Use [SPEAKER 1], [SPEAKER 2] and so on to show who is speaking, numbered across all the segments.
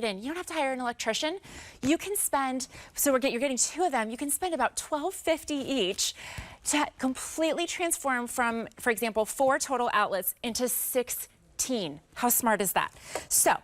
[SPEAKER 1] You don't have to hire an electrician. You can spend, you're getting 2 of them, you can spend about $12.50 each to completely transform from, for example, 4 total outlets into 16. How smart is that? So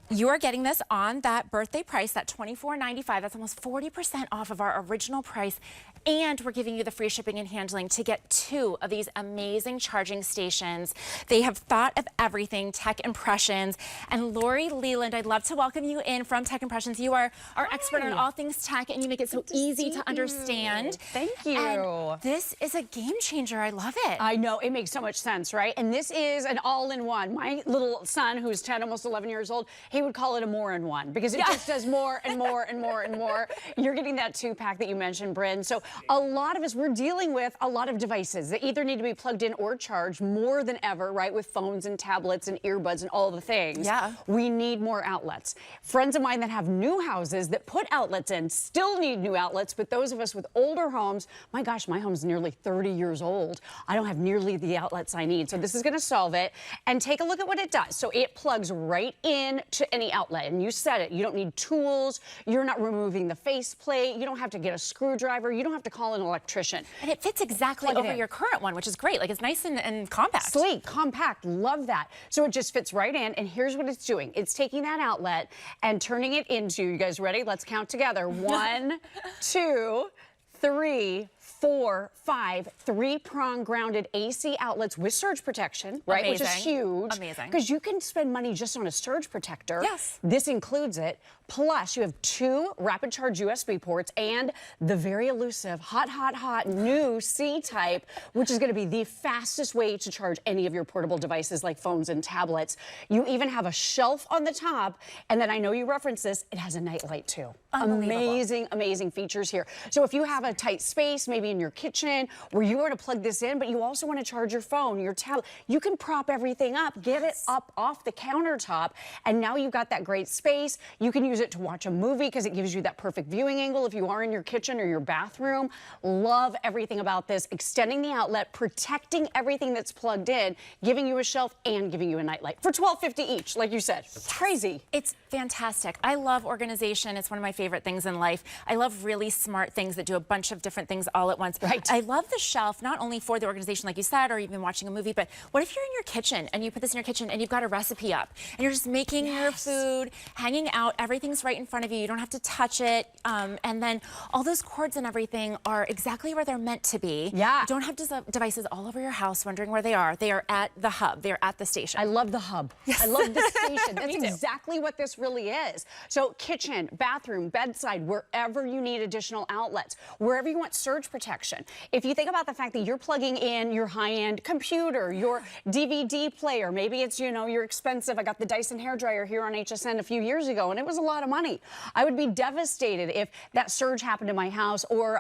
[SPEAKER 1] you are getting this on that birthday price, that $24.95. That's almost 40% off of our original price. And we're giving you the free shipping and handling to get 2 of these amazing charging stations. They have thought of everything, Tech Impressions. And Lori Leland, I'd love to welcome you in from Tech Impressions. You are our expert on all things tech, and you make it so easy to understand.
[SPEAKER 2] Thank you.
[SPEAKER 1] And this is a game changer. I love it.
[SPEAKER 2] I know, it makes so much sense, right? And this is an all-in-one. My little son, who's 10, almost 11 years old, he would call it a more-in-one because it just does more and more and more and more. You're getting that 2-pack that you mentioned, Bryn. So a lot of us, we're dealing with a lot of devices that either need to be plugged in or charged more than ever, right? With phones and tablets and earbuds and all the things.
[SPEAKER 1] Yeah.
[SPEAKER 2] We need more outlets. Friends of mine that have new houses that put outlets in still need new outlets, but those of us with older homes, my gosh, my home's nearly 30 years old. I don't have nearly the outlets I need. So this is going to solve it. And take a look at what it does. So it plugs right in to any outlet. And you said it, you don't need tools. You're not removing the faceplate. You don't have to get a screwdriver. You don't have to call an electrician.
[SPEAKER 1] And it fits exactly over your current one, which is great. Like, it's nice and compact.
[SPEAKER 2] Sleek, compact, love that. So it just fits right in, and here's what it's doing. It's taking that outlet and turning it into, you guys ready? Let's count together. 1, 2, 3, 4, 5, 3-prong grounded AC outlets with surge protection, right?
[SPEAKER 1] Amazing.
[SPEAKER 2] Which is huge.
[SPEAKER 1] Amazing.
[SPEAKER 2] Because you can spend money just on a surge protector.
[SPEAKER 1] Yes.
[SPEAKER 2] This includes it. Plus, you have 2 rapid charge USB ports and the very elusive, hot new C-type, which is going to be the fastest way to charge any of your portable devices like phones and tablets. You even have a shelf on the top, and then I know you referenced this, it has a nightlight too. Amazing, amazing features here. So if you have a tight space, maybe in your kitchen, where you want to plug this in, but you also want to charge your phone, your tablet, you can prop everything up, get it up off the countertop, and now you've got that great space. You can use it to watch a movie because it gives you that perfect viewing angle if you are in your kitchen or your bathroom. Love everything about this. Extending the outlet, protecting everything that's plugged in, giving you a shelf and giving you a nightlight for $12.50 each, like you said. It's crazy.
[SPEAKER 1] It's fantastic. I love organization. It's one of my favorite things in life. I love really smart things that do a bunch of different things all at once.
[SPEAKER 2] Right.
[SPEAKER 1] I love the shelf, not only for the organization, like you said, or even watching a movie, but what if you're in your kitchen and you put this in your kitchen and you've got a recipe up and you're just making your food, hanging out, everything's right in front of you. You don't have to touch it. And then all those cords and everything are exactly where they're meant to be.
[SPEAKER 2] Yeah.
[SPEAKER 1] You don't have devices all over your house wondering where they are. They are at the hub. They're at the station.
[SPEAKER 2] I love the hub.
[SPEAKER 1] Yes.
[SPEAKER 2] I love the station. That's exactly what this really is. So kitchen, bathroom, bedside, wherever you need additional outlets, wherever you want surge protection. If you think about the fact that you're plugging in your high-end computer, your DVD player, maybe it's, you know, you're expensive. I got the Dyson hairdryer here on HSN a few years ago, and it was a lot of money. I would be devastated if that surge happened in my house, or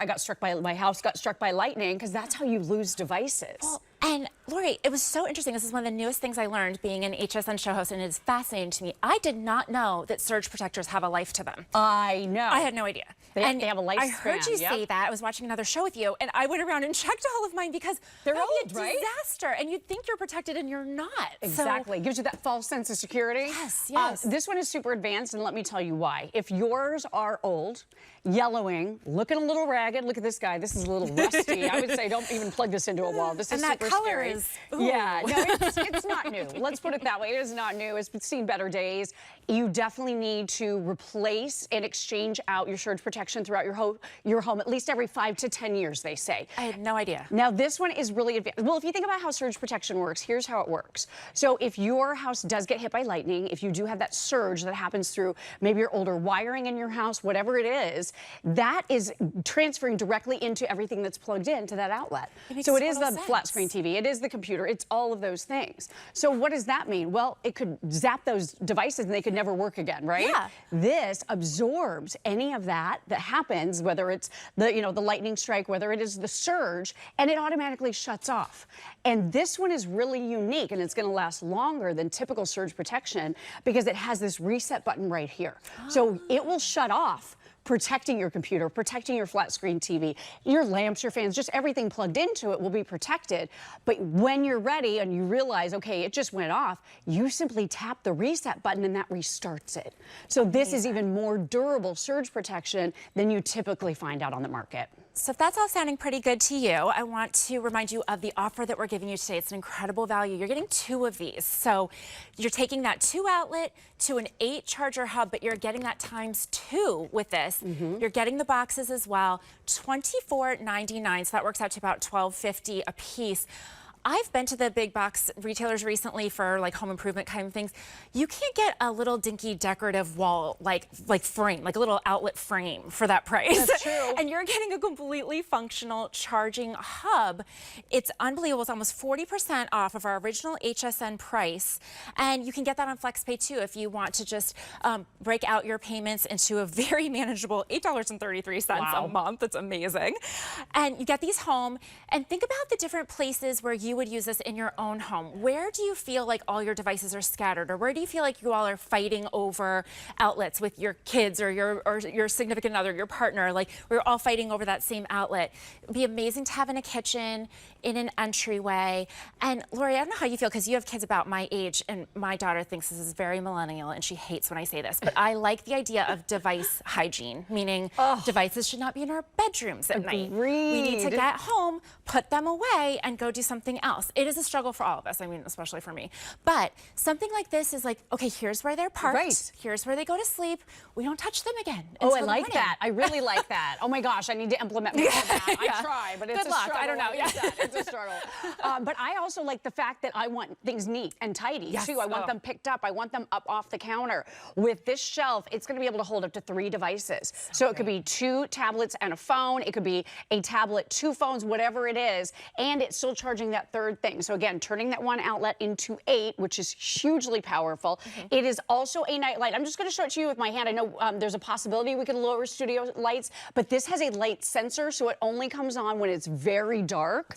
[SPEAKER 2] my house got struck by lightning, because that's how you lose devices.
[SPEAKER 1] Well, and Lori, it was so interesting. This is one of the newest things I learned being an HSN show host, and it is fascinating to me. I did not know that surge protectors have a life to them.
[SPEAKER 2] I know.
[SPEAKER 1] I had no idea.
[SPEAKER 2] They have a lifespan.
[SPEAKER 1] I heard you say that. I was watching another show with you, and I went around and checked all of mine because
[SPEAKER 2] they're
[SPEAKER 1] old,
[SPEAKER 2] old, right?
[SPEAKER 1] Disaster, and you'd think you're protected, and you're not.
[SPEAKER 2] Exactly.
[SPEAKER 1] So,
[SPEAKER 2] gives you that false sense of security.
[SPEAKER 1] Yes, yes.
[SPEAKER 2] This one is super advanced, and let me tell you why. If yours are old, yellowing, looking a little ragged, look at this guy. This is a little rusty. I would say don't even plug this into a wall. This is super scary.
[SPEAKER 1] Ooh.
[SPEAKER 2] Yeah, no, it's not new. Let's put it that way. It is not new. It's seen better days. You definitely need to replace and exchange out your surge protection throughout your home at least every 5 to 10 years, they say.
[SPEAKER 1] I had no idea.
[SPEAKER 2] Now, this one is really advanced. Well, if you think about how surge protection works, here's how it works. So if your house does get hit by lightning, if you do have that surge that happens through maybe your older wiring in your house, whatever it is, that is transferring directly into everything that's plugged into that outlet. So it is the flat screen TV, it is the computer, it's all of those things. So what does that mean? Well, it could zap those devices and they could never work again, right?
[SPEAKER 1] Yeah.
[SPEAKER 2] This absorbs any of that happens, whether it's the lightning strike, whether it is the surge, and it automatically shuts off. And this one is really unique, and it's going to last longer than typical surge protection because it has this reset button right here. So it will shut off protecting your computer, protecting your flat screen TV, your lamps, your fans, just everything plugged into it will be protected. But when you're ready and you realize, okay, it just went off, you simply tap the reset button and that restarts it. So this is even more durable surge protection than you typically find out on the market.
[SPEAKER 1] So if that's all sounding pretty good to you, I want to remind you of the offer that we're giving you today. It's an incredible value. You're getting 2 of these. So you're taking that 2 outlet to an 8 charger hub, but you're getting that ×2 with this. You're getting the boxes as well, $24.99. So that works out to about $12.50 a piece. I've been to the big box retailers recently for like home improvement kind of things. You can't get a little dinky decorative wall like frame, like a little outlet frame for that price.
[SPEAKER 2] That's true.
[SPEAKER 1] And you're getting a completely functional charging hub. It's unbelievable. It's almost 40% off of our original HSN price. And you can get that on FlexPay too if you want to just break out your payments into a very manageable $8.33 a month. It's amazing. And you get these home and think about the different places where you would use this in your own home. Where do you feel like all your devices are scattered, or where do you feel like you all are fighting over outlets with your kids or your significant other, your partner? Like we're all fighting over that same outlet. It'd be amazing to have in a kitchen, in an entryway. And Lori, I don't know how you feel because you have kids about my age, and my daughter thinks this is very millennial and she hates when I say this, but I like the idea of device hygiene, meaning devices should not be in our bedrooms at night. We need to get home, put them away, and go do something else. It is a struggle for all of us, I mean, especially for me. But something like this is like, okay, here's where they're parked.
[SPEAKER 2] Right.
[SPEAKER 1] Here's where they go to sleep. We don't touch them again.
[SPEAKER 2] Oh, I like that. I really like that. Oh my gosh, I need to implement more of that. I try, but it's
[SPEAKER 1] Good
[SPEAKER 2] a
[SPEAKER 1] luck.
[SPEAKER 2] struggle.
[SPEAKER 1] I don't know.
[SPEAKER 2] It's a struggle. But I also like the fact that I want things neat and tidy too. I want them picked up. I want them up off the counter. With this shelf, it's going to be able to hold up to 3 devices. So it could be 2 tablets and a phone. It could be a tablet, 2 phones, whatever it is. And it's still charging that 3rd thing. So again, turning that 1 outlet into 8, which is hugely powerful. It is also a night light. I'm just going to show it to you with my hand. I know there's a possibility we could lower studio lights, but this has a light sensor, so it only comes on when it's very dark.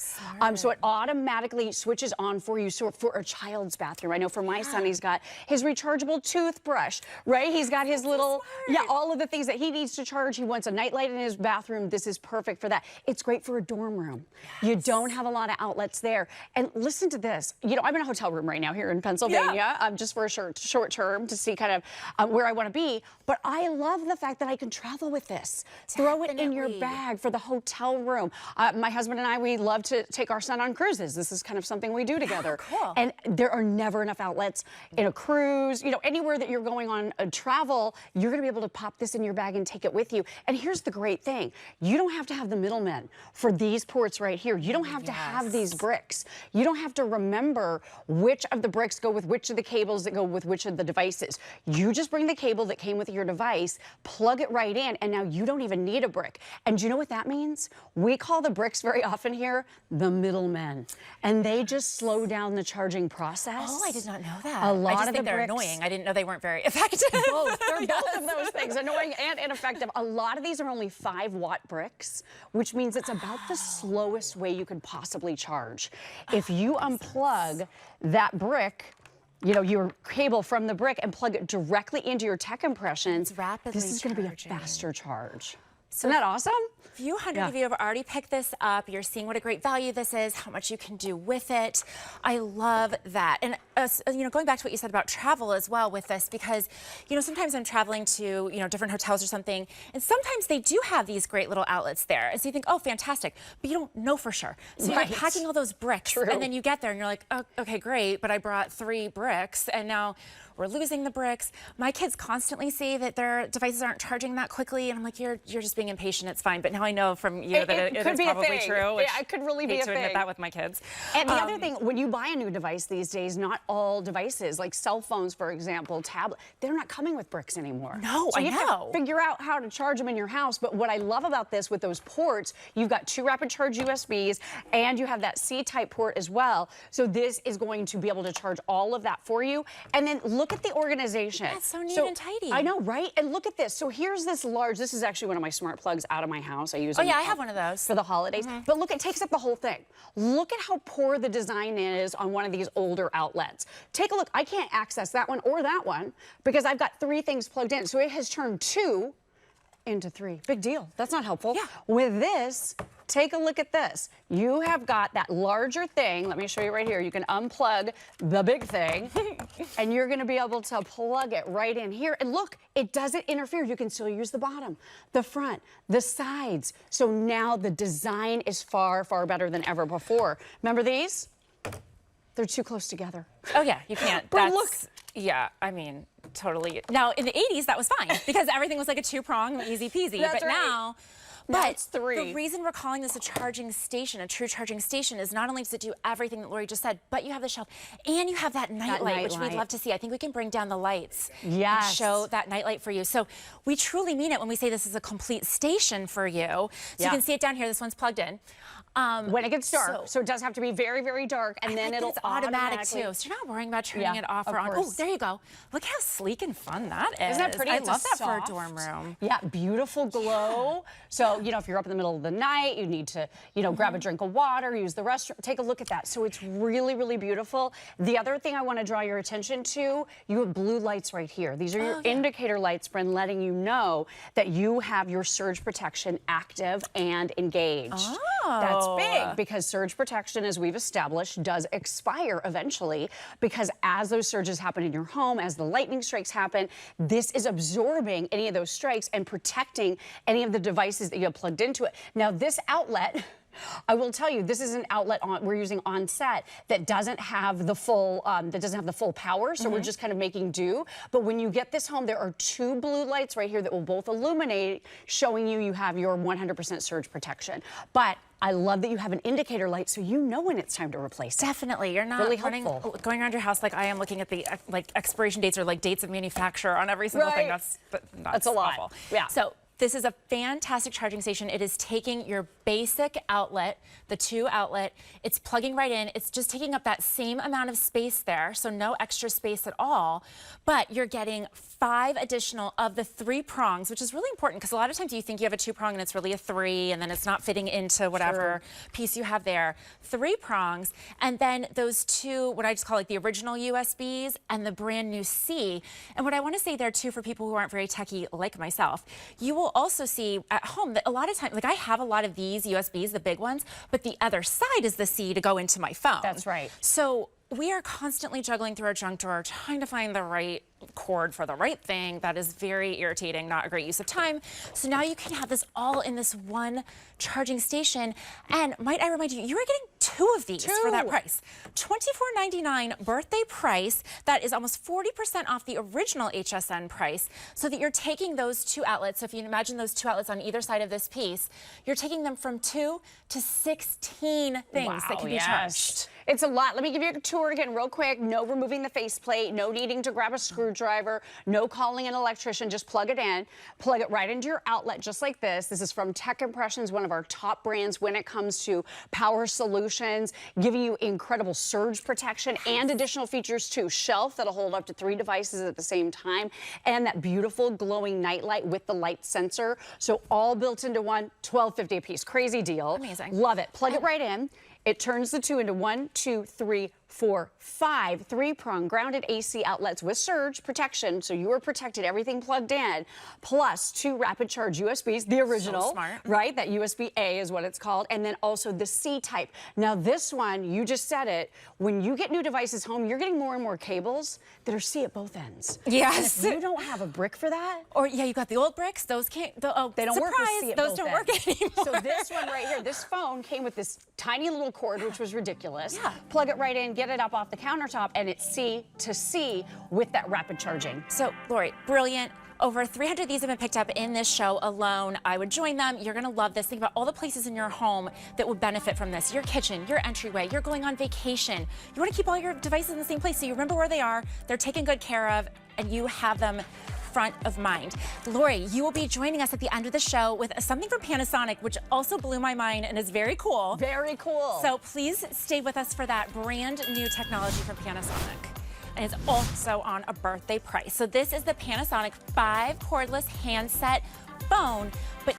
[SPEAKER 2] So it automatically switches on for you. So for a child's bathroom, I know for my son, he's got his rechargeable toothbrush, right? He's got his little, all of the things that he needs to charge. He wants a night light in his bathroom. This is perfect for that. It's great for a dorm room. You don't have a lot of outlets there. And listen to this. You know, I'm in a hotel room right now here in Pennsylvania, just for a short term to see kind of where I want to be. But I love the fact that I can travel with this. Throw it in your bag for the hotel room. My husband and I, we love to take our son on cruises. This is kind of something we do together.
[SPEAKER 1] Cool.
[SPEAKER 2] And there are never enough outlets in a cruise. You know, anywhere that you're going on a travel, you're going to be able to pop this in your bag and take it with you. And here's the great thing. You don't have to have the middlemen for these ports right here. You don't have to have these bricks. You don't have to remember which of the bricks go with which of the cables that go with which of the devices. You just bring the cable that came with your device, plug it right in, and now you don't even need a brick. And you know what that means? We call the bricks very often here the middlemen. And they just slow down the charging process.
[SPEAKER 1] Oh, I did not know that.
[SPEAKER 2] A lot
[SPEAKER 1] I just
[SPEAKER 2] of
[SPEAKER 1] think
[SPEAKER 2] the
[SPEAKER 1] they're
[SPEAKER 2] bricks,
[SPEAKER 1] annoying. I didn't know they weren't very effective.
[SPEAKER 2] both. They're both of those things, annoying and ineffective. A lot of these are only 5-watt bricks, which means it's about the slowest way you could possibly charge. If you unplug that brick, you know, your cable from the brick and plug it directly into your tech impressions, this is going to be a faster charge. Isn't that awesome?
[SPEAKER 1] A few hundred of you have already picked this up. You're seeing what a great value this is, how much you can do with it. I love that. And, you know, going back to what you said about travel as well with this, because, you know, sometimes I'm traveling to, you know, different hotels or something, and sometimes they do have these great little outlets there. And so you think, oh, fantastic, but you don't know for sure. So you're packing all those bricks, and then you get there and you're like, oh, okay, great, but I brought 3 bricks, and now we're losing the bricks. My kids constantly say that their devices aren't charging that quickly, and I'm like, you're just being impatient, it's fine. But now I know from you that it is probably true.
[SPEAKER 2] Yeah, it could really be a thing.
[SPEAKER 1] to admit that with my kids.
[SPEAKER 2] And the other thing, when you buy a new device these days, not all devices, like cell phones, for example, tablet, they're not coming with bricks anymore.
[SPEAKER 1] No,
[SPEAKER 2] so
[SPEAKER 1] I
[SPEAKER 2] you
[SPEAKER 1] know.
[SPEAKER 2] have to figure out how to charge them in your house. But what I love about this with those ports, you've got 2 rapid charge USBs, and you have that C-type port as well. So this is going to be able to charge all of that for you. And then look at the organization.
[SPEAKER 1] That's so neat and tidy.
[SPEAKER 2] I know, right? And look at this. So here's this large, this is actually one of my smart plugs out of my house. I use them.
[SPEAKER 1] Oh yeah, I have one of those.
[SPEAKER 2] For the holidays. But look, it takes up the whole thing. Look at how poor the design is on one of these older outlets. Take a look. I can't access that one or that one because I've got 3 things plugged in. So it has turned 2 into 3. Big deal. That's not helpful.
[SPEAKER 1] Yeah.
[SPEAKER 2] With this, take a look at this. You have got that larger thing. Let me show you right here. You can unplug the big thing, and you're going to be able to plug it right in here. And look, it doesn't interfere. You can still use the bottom, the front, the sides. So now the design is far, far better than ever before. Remember these? They're too close together.
[SPEAKER 1] Oh yeah, you can't.
[SPEAKER 2] But look.
[SPEAKER 1] Yeah, I mean, totally. Now, in the 80s, that was fine because everything was like a 2-prong, easy peasy.
[SPEAKER 2] That's
[SPEAKER 1] but
[SPEAKER 2] right.
[SPEAKER 1] Now
[SPEAKER 2] it's 3.
[SPEAKER 1] The reason we're calling this a charging station, a true charging station, is not only does it do everything that Lori just said, but you have the shelf and you have that nightlight, which we'd love to see. I think we can bring down the lights and show that nightlight for you. So we truly mean it when we say this is a complete station for you. So you can see it down here. This one's plugged in.
[SPEAKER 2] When it gets dark, so it does have to be very, very dark, and then it'll
[SPEAKER 1] it's automatic too. So you're not worrying about turning it off or on. Oh, there you go. Look how sleek and fun that is.
[SPEAKER 2] Isn't that pretty?
[SPEAKER 1] I love that for a dorm room.
[SPEAKER 2] Yeah, beautiful glow. So, you know, if you're up in the middle of the night, you need to, you know, grab a drink of water, use the restroom, take a look at that. So it's really, really beautiful. The other thing I want to draw your attention to, you have blue lights right here. These are your indicator lights, friend, letting you know that you have your surge protection active and engaged.
[SPEAKER 1] Oh.
[SPEAKER 2] That's big because surge protection, as we've established, does expire eventually because as those surges happen in your home, as the lightning strikes happen, this is absorbing any of those strikes and protecting any of the devices that you have plugged into it. Now, this outlet, I will tell you, this is an outlet we're using on set that doesn't have the full power, so we're just kind of making do. But when you get this home, there are 2 blue lights right here that will both illuminate, showing you have your 100% surge protection. But I love that you have an indicator light so you know when it's time to replace it.
[SPEAKER 1] Definitely. You're not going around your house like I am looking at the expiration dates or like dates of manufacture on every single thing. That's
[SPEAKER 2] a lot.
[SPEAKER 1] Awful.
[SPEAKER 2] Yeah.
[SPEAKER 1] So this is a fantastic charging station. It is taking your basic outlet, the 2 outlet, it's plugging right in. It's just taking up that same amount of space there, so no extra space at all, but you're getting 5 additional of the 3 prongs, which is really important because a lot of times you think you have a 2-prong and it's really a 3, and then it's not fitting into whatever piece you have there. 3 prongs, and then those 2, what I just call like the original USBs and the brand new C. And what I want to say there too for people who aren't very techie like myself, you will also see at home that a lot of times, like I have a lot of these USBs, the big ones, but the other side is the C to go into my phone.
[SPEAKER 2] That's right.
[SPEAKER 1] So we are constantly juggling through our junk drawer, trying to find the right cord for the right thing. That is very irritating, not a great use of time. So now you can have this all in this one charging station. And might I remind you, you are getting 2 of these for that price. $24.99 birthday price. That is almost 40% off the original HSN price, so that you're taking those 2 outlets. So if you imagine those 2 outlets on either side of this piece, you're taking them from 2 to 16 things that can be charged.
[SPEAKER 2] It's a lot. Let me give you a tour again real quick. No removing the faceplate, no needing to grab a screwdriver, no calling an electrician, just plug it in. Plug it right into your outlet just like this. This is from Tech Impressions, one of our top brands when it comes to power solutions, giving you incredible surge protection and additional features too. Shelf that'll hold up to 3 devices at the same time, and that beautiful glowing nightlight with the light sensor. So all built into one, $12.50 a piece. Crazy deal.
[SPEAKER 1] Amazing.
[SPEAKER 2] Love it. Plug it right in. It turns the 2 into 1, 2, 3, 4, 5 3-prong grounded AC outlets with surge protection, so you are protected, everything plugged in, plus 2 rapid charge USBs, the original,
[SPEAKER 1] so smart.
[SPEAKER 2] Right? That USB-A is what it's called, and then also the C-type. Now this one, you just said it, when you get new devices home, you're getting more and more cables that are C at both ends.
[SPEAKER 1] Yes.
[SPEAKER 2] And if you don't have a brick for that,
[SPEAKER 1] or yeah, you got the old bricks, those can't, they don't
[SPEAKER 2] work with C at
[SPEAKER 1] those
[SPEAKER 2] both
[SPEAKER 1] don't
[SPEAKER 2] ends.
[SPEAKER 1] work anymore.
[SPEAKER 2] So this one right here, this phone came with this tiny little cord, which was ridiculous. Yeah. Plug it right in, get it up off the countertop, and it's C to C with that rapid charging.
[SPEAKER 1] So, Lori, brilliant. Over 300 of these have been picked up in this show alone. I would join them. You're going to love this. Think about all the places in your home that would benefit from this. Your kitchen, your entryway, you're going on vacation. You want to keep all your devices in the same place so you remember where they are, they're taken good care of, and you have them front of mind. Lori, you will be joining us at the end of the show with something from Panasonic, which also blew my mind and is very cool.
[SPEAKER 2] Very cool.
[SPEAKER 1] So please stay with us for that brand new technology from Panasonic. And it's also on a birthday price. So this is the Panasonic 5 cordless handset phone, but